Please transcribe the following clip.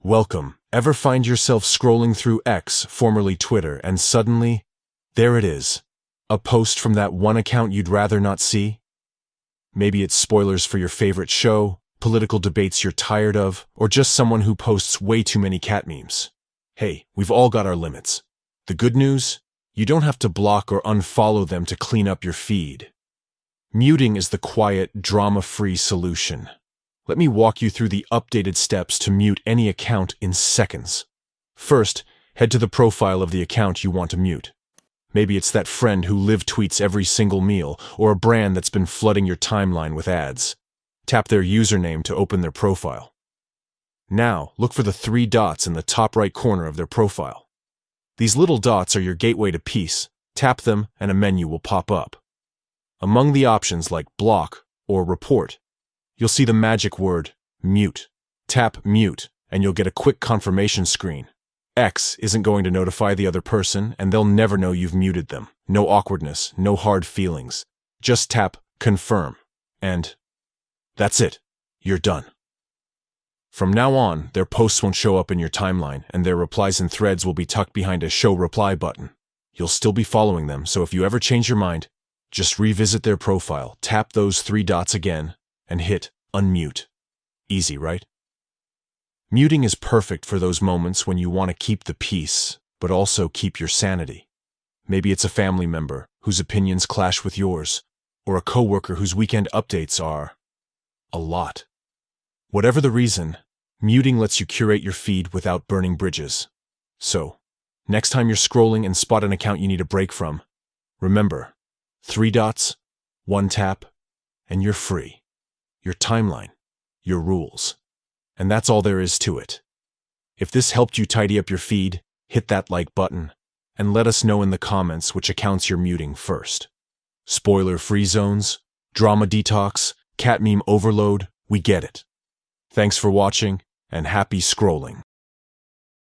Welcome. Ever find yourself scrolling through X, formerly Twitter, and suddenly, there it is. A post from that one account you'd rather not see? Maybe it's spoilers for your favorite show, political debates you're tired of, or just someone who posts way too many cat memes. Hey, we've all got our limits. The good news? You don't have to block or unfollow them to clean up your feed. Muting is the quiet, drama-free solution. Let me walk you through the updated steps to mute any account in seconds. First, head to the profile of the account you want to mute. Maybe it's that friend who live tweets every single meal, or a brand that's been flooding your timeline with ads. Tap their username to open their profile. Now, look for the 3 dots in the top right corner of their profile. These little dots are your gateway to peace. Tap them and a menu will pop up. Among the options like block or report, you'll see the magic word, mute. Tap mute, and you'll get a quick confirmation screen. X isn't going to notify the other person, and they'll never know you've muted them. No awkwardness, no hard feelings. Just tap confirm, and that's it. You're done. From now on, their posts won't show up in your timeline, and their replies and threads will be tucked behind a show reply button. You'll still be following them, so if you ever change your mind, just revisit their profile, tap those 3 dots again, and hit unmute. Easy, right? Muting is perfect for those moments when you want to keep the peace, but also keep your sanity. Maybe it's a family member whose opinions clash with yours, or a coworker whose weekend updates are a lot. Whatever the reason, muting lets you curate your feed without burning bridges. So, next time you're scrolling and spot an account you need a break from, remember, 3 dots, 1 tap, and you're free. Your timeline, your rules. And that's all there is to it. If this helped you tidy up your feed, hit that like button, and let us know in the comments which accounts you're muting first. Spoiler-free zones, drama detox, cat meme overload, we get it. Thanks for watching, and happy scrolling.